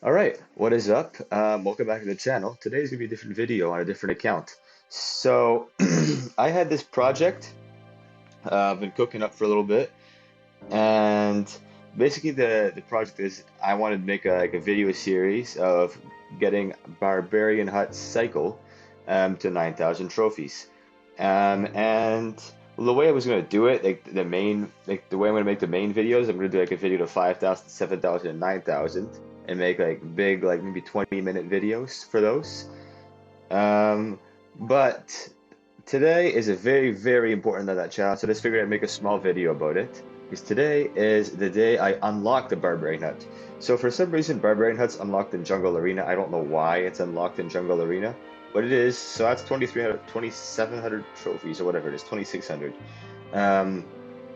Alright, what is up? Welcome back to the channel. Today's gonna be a different video on a different account. So, I had this project I've been cooking up for a little bit, and basically the project is I wanted to make a video series of getting Barbarian Hut Cycle to 9,000 trophies. And the way I was gonna do it, the way I'm gonna make the main videos, I'm gonna do like a video to 5,000, 7,000, and 9,000, and make like big, like maybe 20-minute videos for those. Um, but today is a very, very important on that channel, so I just figured I'd make a small video about it. Because today is the day I unlock the Barbarian Hut. So for some reason, Barbarian Hut's unlocked in Jungle Arena. I don't know why it's unlocked in Jungle Arena, but it is. So that's 2,300, 2,700 trophies or whatever it is, 2,600. Um,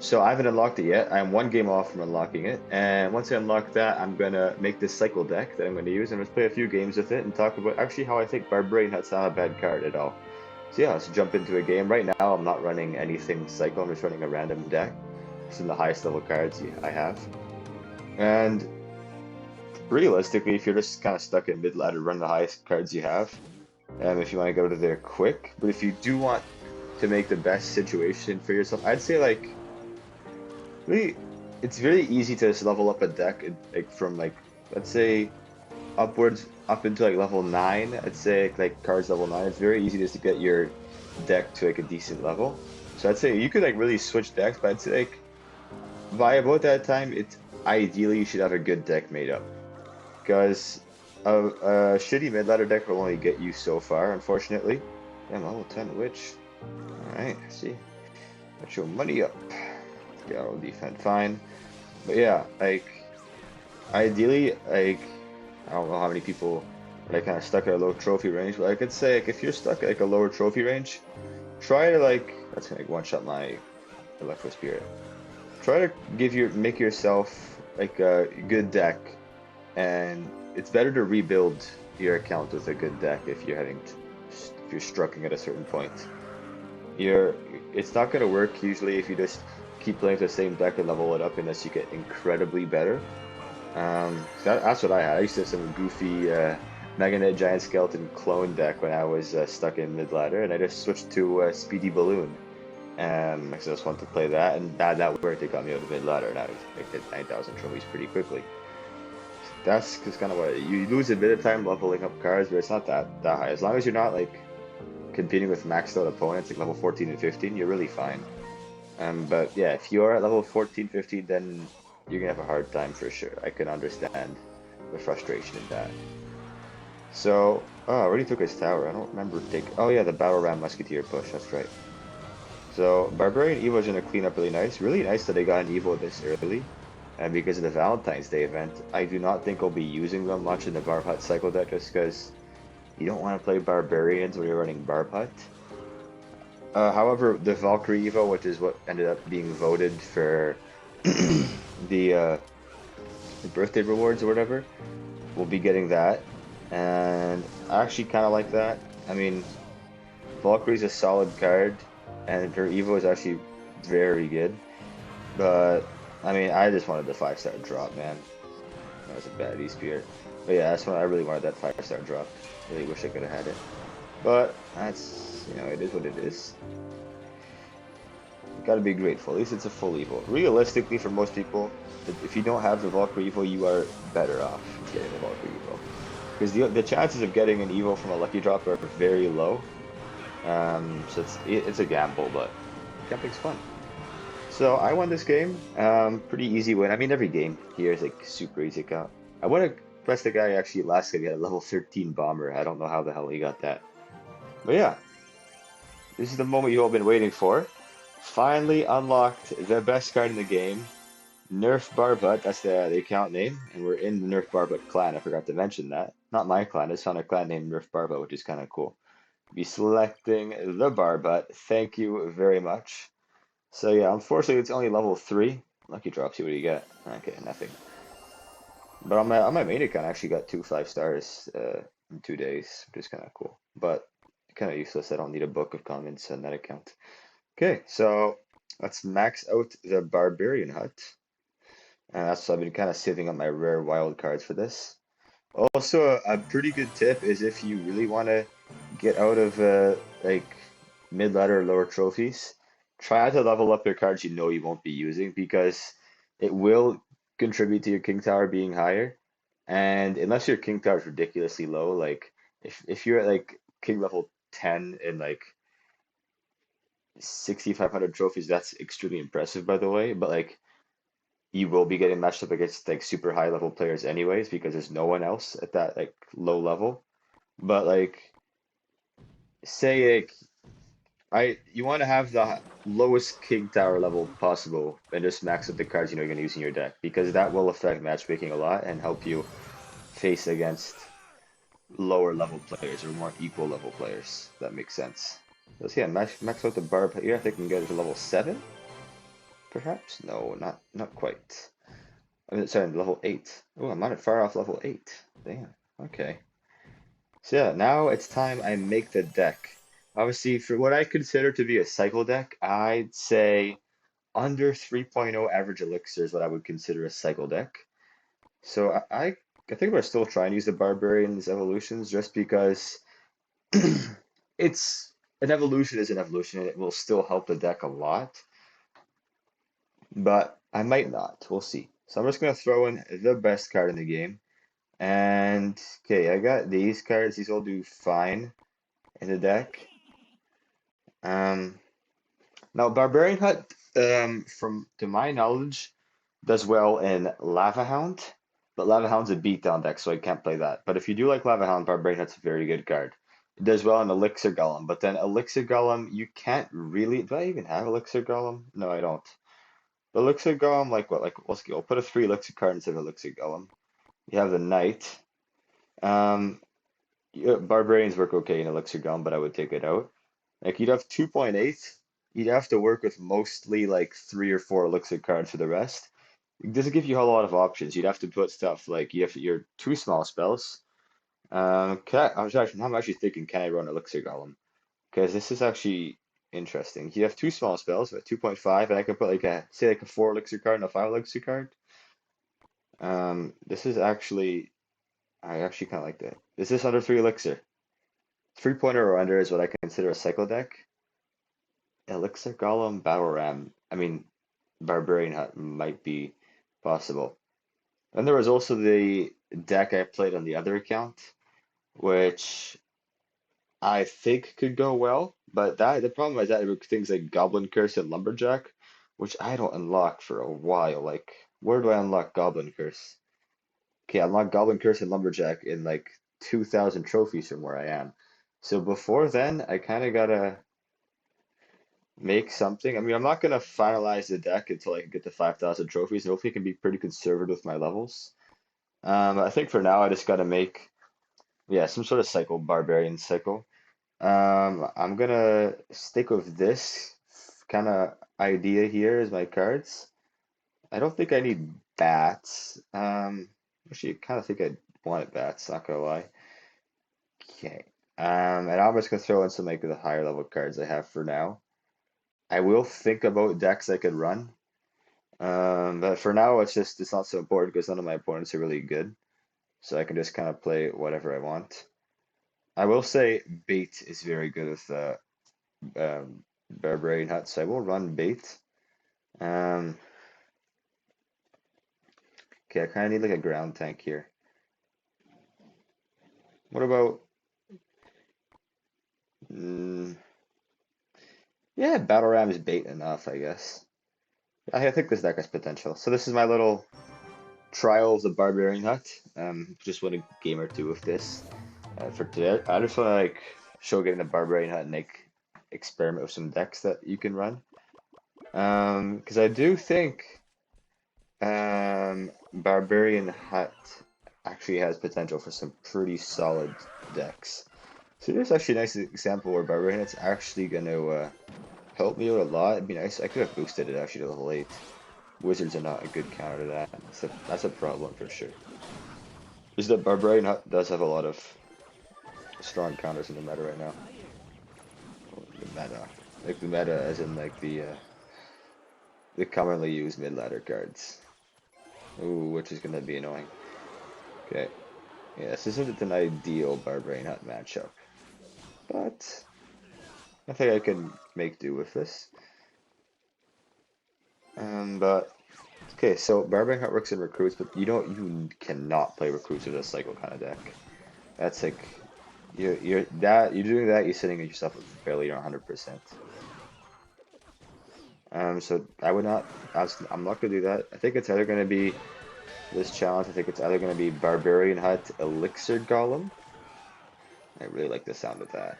so I haven't unlocked it yet. I'm one game off from unlocking it, and once I unlock that, I'm gonna make this cycle deck that I'm gonna use, and let's play a few games with it and talk about actually how I think Barbarian Hut's not a bad card at all. So yeah, let's jump into a game. Right now, I'm not running anything cycle. I'm just running a random deck. Some of the highest level cards I have. And realistically, if you're just kind of stuck in mid ladder, run the highest cards you have. If you want to go to there quick. But if you do want to make the best situation for yourself, I'd say like really, it's very easy to just level up a deck like from like let's say upwards up into like level 9. I'd say like cards level 9. It's very easy just to get your deck to like a decent level. So I'd say you could like really switch decks, but I'd say like by about that time, it's ideally you should have a good deck made up. Because a shitty mid ladder deck will only get you so far, unfortunately. Damn, level 10 witch. Alright, see. Get your money up. Yeah, I'll defend fine. But yeah, like ideally, like I don't know how many people are like kind of stuck at a low trophy range, but I could say like if you're stuck at like a lower trophy range, try to like that's gonna like, one shot my Electro Spirit. Try to make yourself like a good deck, and it's better to rebuild your account with a good deck if if you're struggling at a certain point. It's not gonna work usually if you just keep playing the same deck and level it up unless you get incredibly better. That's what I had. I used to have some goofy Mega Knight Giant Skeleton clone deck when I was stuck in mid ladder, and I just switched to Speedy Balloon. I just wanted to play that, and that worked. It got me out of mid ladder, and I hit 9,000 trophies pretty quickly. That's just kind of what you lose a bit of time leveling up cards, but it's not that high. As long as you're not like competing with maxed out opponents like level 14 and 15, you're really fine. But yeah, if you're at level 14, 15, then you're gonna have a hard time for sure. I can understand the frustration in that. So, oh, I already took his tower. I don't remember taking. Oh yeah, the Battle Ram Musketeer push. That's right. So Barbarian Evo is going to clean up really nice. Really nice that they got an Evo this early. And because of the Valentine's Day event, I do not think I'll be using them much in the Barb Hut cycle deck just because you don't want to play Barbarians when you're running Barb Hut. However, the Valkyrie Evo, which is what ended up being voted for the birthday rewards or whatever, we'll be getting that. And I actually kind of like that. I mean, Valkyrie's a solid card, and her Evo is actually very good. But, I mean, I just wanted the 5-star drop, man. That was a bad E-Spear. But yeah, that's when I really wanted that 5-star drop. Really wish I could have had it. But, that's, you know, it is what it is. You gotta be grateful. At least it's a full Evo. Realistically, for most people, if you don't have the Valkyrie Evo, you are better off getting the Valkyrie Evo. Because the chances of getting an Evo from a lucky drop are very low. So it's a gamble, but gambling's fun. So I won this game. Pretty easy win. I mean, every game here is like super easy count. I would have pressed the guy actually last game. He had a level 13 bomber. I don't know how the hell he got that. But yeah, this is the moment you all been waiting for. Finally unlocked the best card in the game, NERF Barbut. That's the account name, and we're in the NERF Barbut clan. I forgot to mention that. Not my clan. It's on a clan named NERF Barbut, which is kind of cool. Be selecting the Barbut. Thank you very much. So yeah, unfortunately it's only level 3. Lucky drop, see what you get. Okay, nothing. But on my main account, I actually got 2 5-stars in 2 days, which is kind of cool. But kind of useless. I don't need a book of comments on that account. Okay, so let's max out the Barbarian Hut. That's I've been kind of saving up my rare wild cards for this. Also, a pretty good tip is if you really want to get out of like mid-ladder or lower trophies, try not to level up your cards you know you won't be using because it will contribute to your king tower being higher. And unless your king tower is ridiculously low, like if you're at like king level 10 in like 6,500 trophies, that's extremely impressive, by the way. But like you will be getting matched up against like super high level players anyways because there's no one else at that like low level. But like say like you want to have the lowest king tower level possible and just max out the cards you know you're going to use in your deck because that will affect matchmaking a lot and help you face against lower level players or more equal level players. That makes sense. Let's yeah, max out the barb here. I think we can get it to level 7, perhaps? No, not quite. I mean, sorry, level 8. Oh, I'm not far off level 8. Damn. Okay. So yeah, now it's time I make the deck. Obviously, for what I consider to be a cycle deck, I'd say under 3.0 average elixir is what I would consider a cycle deck. So I think we're still trying to use the Barbarian's evolutions just because it's an evolution is an evolution and it will still help the deck a lot. But I might not. We'll see. So I'm just gonna throw in the best card in the game. And okay, I got these cards. These all do fine in the deck. Um, Now Barbarian Hut, from to my knowledge, does well in Lava Hound, but Lava Hound's a beatdown deck, so I can't play that. But if you do like Lava Hound, Barbarian Hut's a very good card. It does well in Elixir Golem, but then Elixir Golem, you can't really. Do I even have Elixir Golem? No, I don't. The Elixir Golem, like what? Like let's go. I'll put a 3 Elixir card instead of Elixir Golem. You have the Knight. Um, yeah, Barbarians work okay in Elixir Golem, but I would take it out. Like you'd have 2.8. You'd have to work with mostly like 3 or 4 Elixir cards for the rest. It doesn't give you a whole lot of options. You'd have to put stuff like you have your 2 small spells. I'm actually thinking, can I run Elixir Golem? Because this is actually interesting. You have 2 small spells at 2.5, and I can put like a say like a 4 Elixir card and a 5 Elixir card. This is actually I actually kind of like that. Is this under 3 Elixir? 3.0 or under is what I consider a cycle deck. Elixir Golem, Battle Ram. I mean, Barbarian Hut might be possible. And there was also the deck I played on the other account, which I think could go well, but that the problem is that with things like Goblin Curse and Lumberjack, which I don't unlock for a while. Like, where do I unlock Goblin Curse? Okay, I unlock Goblin Curse and Lumberjack in like 2,000 trophies from where I am. So before then, I kind of gotta make something. I mean, I'm not gonna finalize the deck until I can get to 5,000 trophies, and hopefully I can be pretty conservative with my levels. I think for now I just gotta make, yeah, some sort of cycle, barbarian cycle. I'm gonna stick with this kind of idea here as my cards. I don't think I need bats. Actually, I kind of think I wanted bats, not gonna lie. Okay. And I'm just gonna throw in some like the higher level cards I have for now. I will think about decks I could run. But for now, it's not so important because none of my opponents are really good, so I can just kind of play whatever I want. I will say bait is very good with Barbarian Hut, so I will run bait. Um, okay, I kind of need like a ground tank here. What about? Mm, yeah, Battle Ram is bait enough, I guess. I think this deck has potential. So this is my little trial of the Barbarian Hut. Just won a game or two with this. For today, I just want to like show getting the Barbarian Hut and like experiment with some decks that you can run. Because I do think Barbarian Hut actually has potential for some pretty solid decks. So here's actually a nice example where Barbarian Hut's actually going to help me out a lot. It'd be nice. I could have boosted it actually to level 8. Wizards are not a good counter to that. That's a problem for sure. Is that Barbarian Hut does have a lot of strong counters in the meta right now. The meta. Like the meta as in like the commonly used mid-ladder cards. Ooh, which is gonna be annoying. Okay. Yeah, this isn't an ideal barbarian hut matchup, but I think I can make do with this. But okay, so barbarian hut works in recruits, but you cannot play recruits with a cycle kind of deck. That's like you're doing that, you're sitting at yourself at failure 100%. So I'm not gonna do that. I think it's either gonna be this challenge. I think it's either gonna be barbarian hut elixir golem. I really like the sound of that.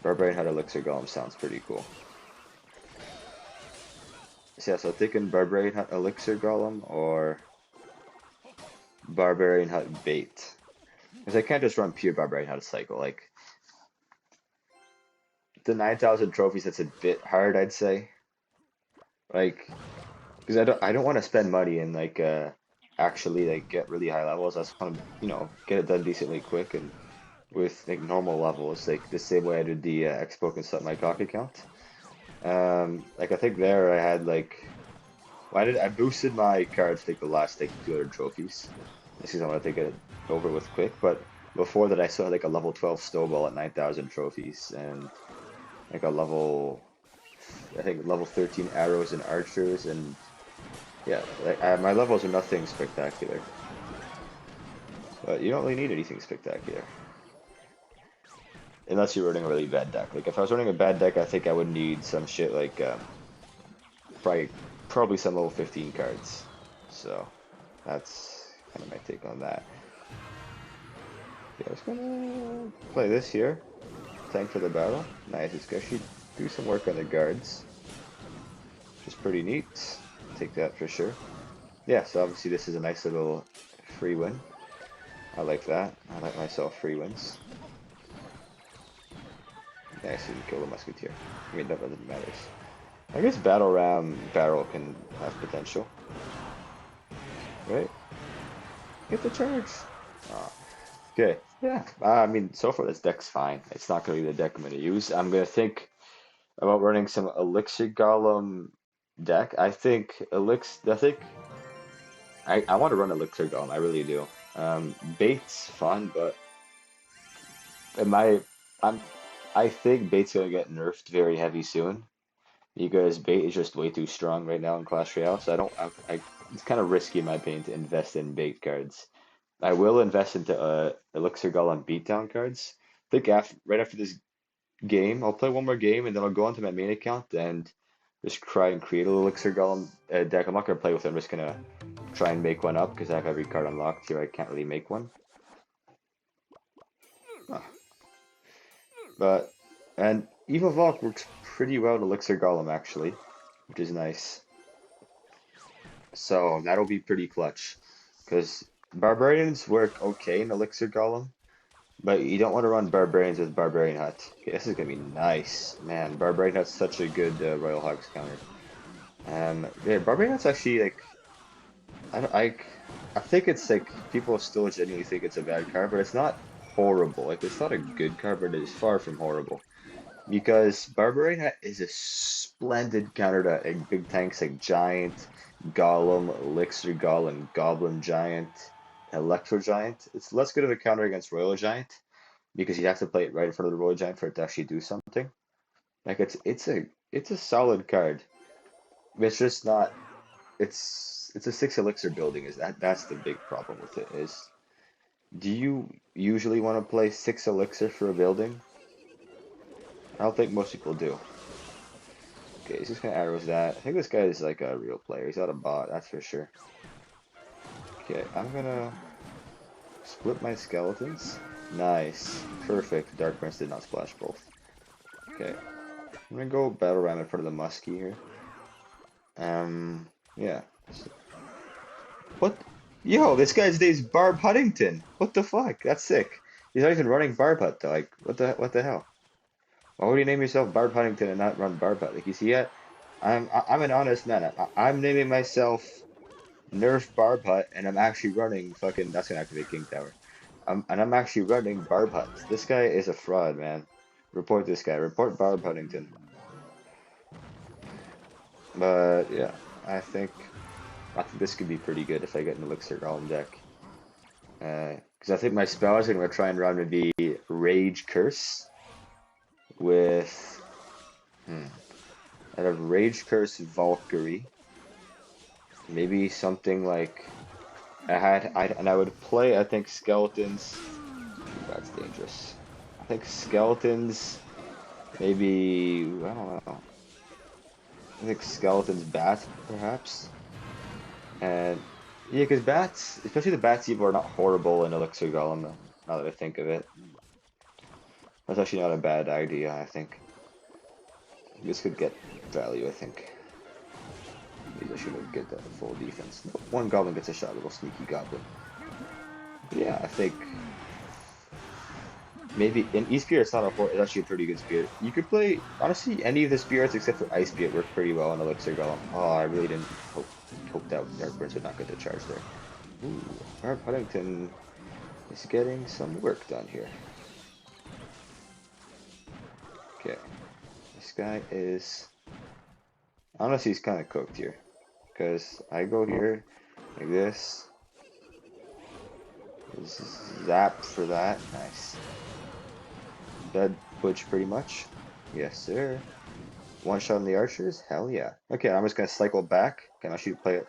Barbarian hut elixir golem sounds pretty cool. So yeah, so thinking barbarian hut elixir golem or barbarian hut bait. Because I can't just run pure barbarian hut cycle. Like the 9,000 trophies, that's a bit hard, I'd say. Like, because I don't want to spend money and like actually like get really high levels. I just want to get it done decently quick and with like normal levels, like the same way I did the Expo and Suck My Cock account. Like I think there I had like I boosted my cards like the last like 200 trophies. This is I want to get it over with quick, but before that I still had like a level 12 snowball at 9,000 trophies and like a I think level 13 arrows and archers and yeah, like, my levels are nothing spectacular. But you don't really need anything spectacular. Unless you're running a really bad deck. Like if I was running a bad deck, I think I would need some shit like probably probably some level 15 cards. So that's kind of my take on that. Yeah, I was gonna play this here. Tank for the battle. Nice. It's gonna actually do some work on the guards. Which is pretty neat. Take that for sure. Yeah, so obviously this is a nice little free win. I like that. I like myself free wins. Nice, you kill the musketeer. I mean, that doesn't matter. I guess battle ram barrel can have potential. Right? Get the charge. Oh. Okay. Yeah. I mean, so far this deck's fine. It's not going to be the deck I'm going to use. I'm going to think about running some elixir golem deck. I think I want to run elixir golem. I really do. Bait's fun, but in my I'm I think bait's going to get nerfed very heavy soon. Because bait is just way too strong right now in Clash Royale, so it's kind of risky in my opinion to invest in bait cards. I will invest into Elixir Golem beatdown cards. I think right after this game, I'll play one more game and then I'll go onto my main account and just try and create a Elixir Golem deck. I'm not gonna play with it. I'm just gonna try and make one up because I have every card unlocked here. I can't really make one. Huh. But and Evil Valk works pretty well to Elixir Golem actually, which is nice. So that'll be pretty clutch. Because barbarians work okay in Elixir Golem, but you don't want to run barbarians with Barbarian Hut. Okay, this is gonna be nice. Man, Barbarian Hut's such a good Royal Hogs counter. Yeah, Barbarian Hut's actually like I don't, I think it's like people still genuinely think it's a bad card, but it's not horrible. Like it's not a good card, but it is far from horrible. Because Barbarian Hat is a splendid counter to like, big tanks like Giant, Golem, Elixir Golem, Goblin Giant, Electro Giant. It's less good of a counter against Royal Giant because you have to play it right in front of the Royal Giant for it to actually do something. Like it's a solid card. It's just not it's a 6 elixir building is that's the big problem with it is do you usually want to play 6 elixir for a building? I don't think most people do. Okay, he's just gonna arrows that. I think this guy is like a real player. He's not a bot, that's for sure. Okay, I'm gonna split my skeletons. Nice. Perfect. Dark Prince did not splash both. Okay. I'm gonna go battle ram in front of the muskie here. Yeah. What? Yo, this guy's name's Barb Huntington. What the fuck? That's sick. He's not even running Barb Hut though. Like, what the hell? Why would you name yourself Barb Huntington and not run Barb Hut? Like, you see that? I'm an honest man. I'm naming myself NERF Barb Hut, and I'm actually running fucking. That's gonna activate King Tower. And I'm actually running Barb Hut. This guy is a fraud, man. Report this guy. Report Barb Huntington. But yeah, I think this could be pretty good if I get an Elixir Golem deck. Because I think my spells I'm gonna try and run would be Rage Curse with out of Rage Curse Valkyrie. Maybe something like and I would play, I think, Skeletons. Ooh, that's dangerous. I think Skeletons, maybe, I don't know. I think Skeletons Bat, perhaps. And yeah, because bats, especially the bats evil, are not horrible in Elixir Golem, now that I think of it. That's actually not a bad idea, I think. This could get value, I think. Maybe I should get that full defense. Nope, one goblin gets a shot, little sneaky goblin. Yeah, I think maybe in E-Spirit it's not a it's actually a pretty good spirit. You could play honestly any of the spirits except for Ice Spirit work pretty well on Elixir Golem. Oh, I really didn't hope that Dark Burns would not get the charge there. Ooh, Barb Huntington is getting some work done here. Okay, this guy is honestly he's kind of cooked here because I go here like this. Zap for that, nice. Dead butch pretty much. Yes, sir. One shot on the archers? Hell yeah. Okay, I'm just gonna cycle back. Can I shoot play it?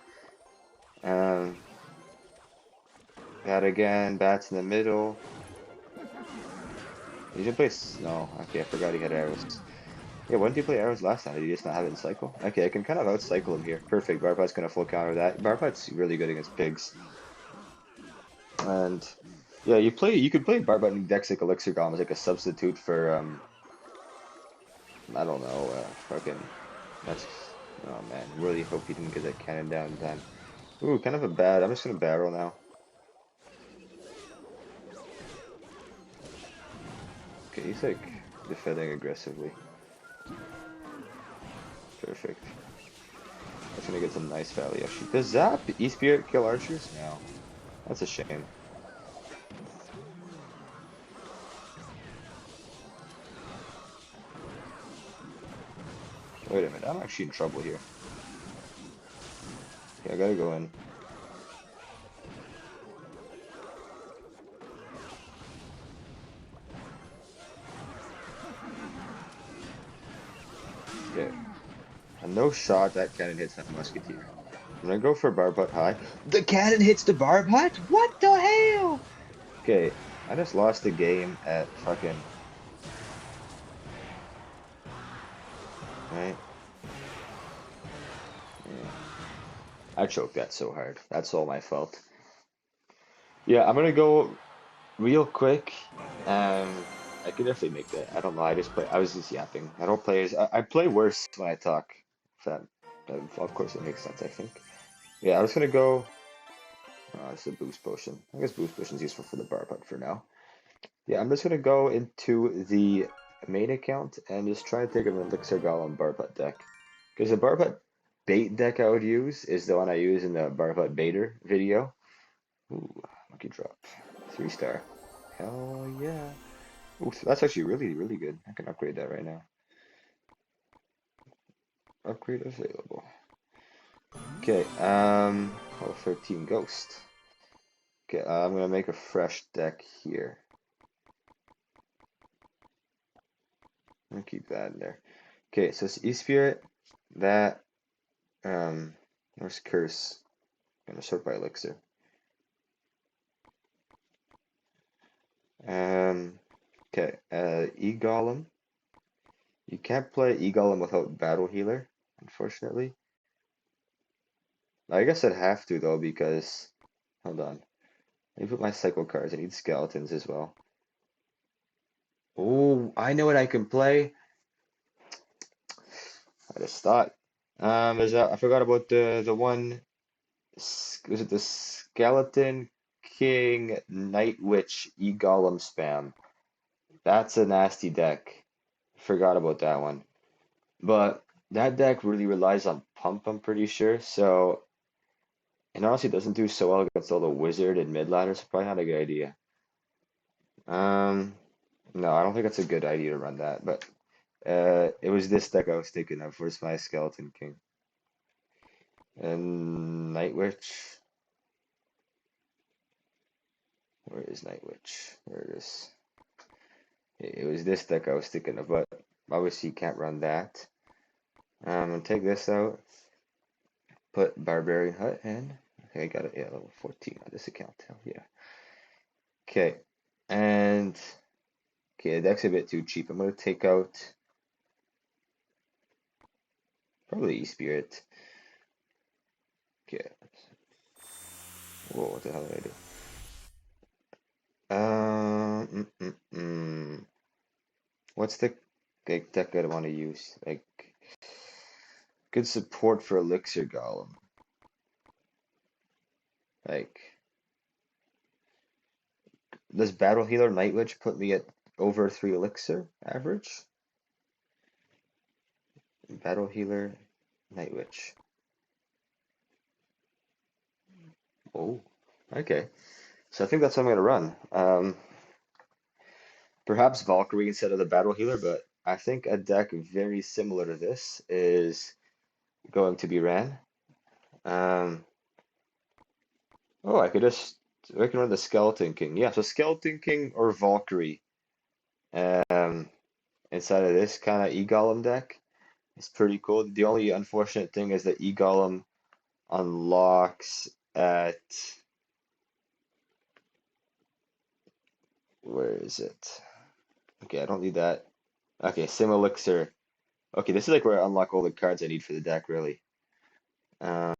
Bat again, bats in the middle. He didn't play no, okay, I forgot he had arrows. Yeah, why didn't he play arrows last time? Did he just not have it in cycle? Okay, I can kind of out-cycle him here. Perfect, Barbite's gonna full counter that. Barbite's really good against pigs. And yeah, you could play Barbite and Dexic Elixir Golem as like a substitute for I don't know, fucking that's oh man, really hope he didn't get that cannon down in time. Ooh, kind of a bad. I'm just gonna barrel now. Okay, he's like defending aggressively. Perfect. That's gonna get some nice value actually. Does Zap E-Spirit kill archers? No. That's a shame. Wait a minute, I'm actually in trouble here. Okay, I gotta go in. Okay. A no shot, that cannon hits that musketeer. I'm gonna go for Barbite high. The cannon hits the Barbite? What the hell? Okay, I just lost the game at fucking. Right? Yeah. I choked that so hard. That's all my fault. Yeah, I'm gonna go real quick. I could definitely make that. I don't know. I was just yapping. I don't play as. I play worse when I talk. If that, of course, it makes sense. I think. Yeah, I was gonna go. It's a boost potion. I guess boost potion is useful for the bar putt for now. Yeah, I'm just gonna go into the main account and just try to take an Elixir Golem bar putt deck. Because the bar putt bait deck I would use is the one I use in the bar putt baiter video. Ooh, lucky drop. 3-star. Hell yeah. Ooh, so that's actually really, really good. I can upgrade that right now. Upgrade available. Okay, level 13 Ghost. Okay, I'm gonna make a fresh deck here. I'm gonna keep that in there. Okay, so it's E-Spirit, that, where's Curse? I'm gonna sort by Elixir. Okay, E-Golem. You can't play E-Golem without Battle Healer, unfortunately. I guess I'd have to though because, hold on. Let me put my cycle cards. I need skeletons as well. Oh, I know what I can play. I just thought. I forgot about the one. Was it the Skeleton King Night Witch E Golem spam? That's a nasty deck. Forgot about that one. But that deck really relies on pump, I'm pretty sure. So, and honestly, doesn't do so well against all the wizard and mid ladders. So probably not a good idea. No, I don't think it's a good idea to run that. But it was this deck I was thinking of. Where's my Skeleton King? And Night Witch. Where is Night Witch? There it is. It was this deck I was thinking of, but obviously you can't run that. I'm gonna take this out, put Barbarian Hut in. Okay, I got it. Yeah, level 14 on this account. Hell yeah. Okay, and okay, the deck's a bit too cheap. I'm gonna take out probably E-Spirit. Okay. Whoa, what the hell did I do? What's the like, deck I want to use? Like, good support for Elixir Golem. Like, does Battle Healer Night Witch put me at over 3 Elixir average? Battle Healer Night Witch. Oh, okay. So I think that's what I'm gonna run. Perhaps Valkyrie instead of the Battle Healer, but I think a deck very similar to this is going to be ran. Um, oh, I can run the Skeleton King. Yeah, so Skeleton King or Valkyrie. Um, inside of this kind of E-Golem deck. It's pretty cool. The only unfortunate thing is that E-Golem unlocks at, where is it? Okay, I don't need that. Okay, Sim Elixir. Okay, this is like where I unlock all the cards I need for the deck, really. Because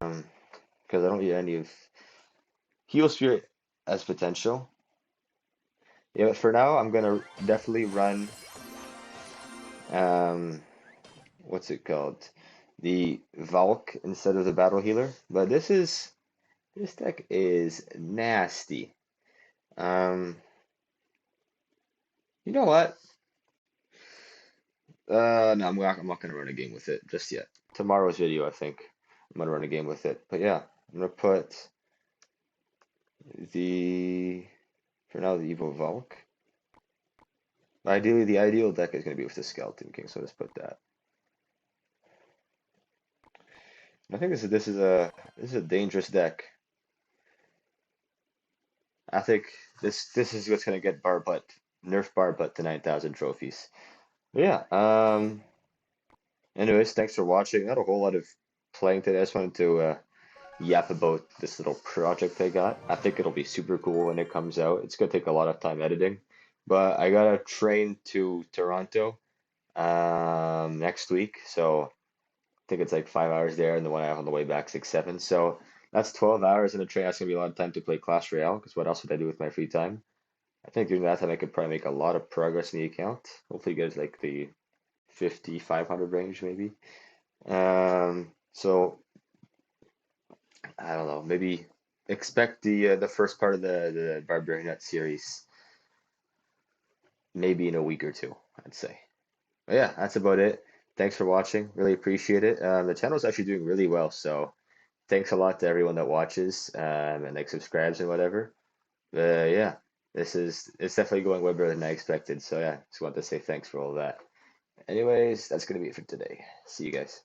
I don't need any of Heal Spirit as potential. Yeah, but for now, I'm gonna definitely run, um, what's it called? The Valk instead of the Battle Healer. But this deck is nasty. Um, you know what? No, I'm not gonna run a game with it just yet. Tomorrow's video, I think I'm gonna run a game with it. But yeah, I'm gonna put the for now the Evo Valk. Ideally, the ideal deck is gonna be with the Skeleton King, so let's put that. I think this is a dangerous deck. I think this is what's gonna get Barbutt, nerf Barbutt to 9,000 trophies. But yeah. Anyways, thanks for watching. Not a whole lot of playing today. I just wanted to yap about this little project I got. I think it'll be super cool when it comes out. It's gonna take a lot of time editing, but I got a train to Toronto next week, so I think it's like 5 hours there, and the one I have on the way back 6, 7. So that's 12 hours in a train. That's gonna be a lot of time to play Clash Royale. Because what else would I do with my free time? I think during that time I could probably make a lot of progress in the account. Hopefully get like the 50, 500 range maybe. So I don't know, maybe expect the first part of the Barbarian Nut series maybe in a week or two, I'd say. But yeah, that's about it. Thanks for watching. Really appreciate it. The channel's actually doing really well, so thanks a lot to everyone that watches and like subscribes and whatever. Yeah, it's definitely going way better than I expected. So yeah, just want to say thanks for all that. Anyways, that's gonna be it for today. See you guys.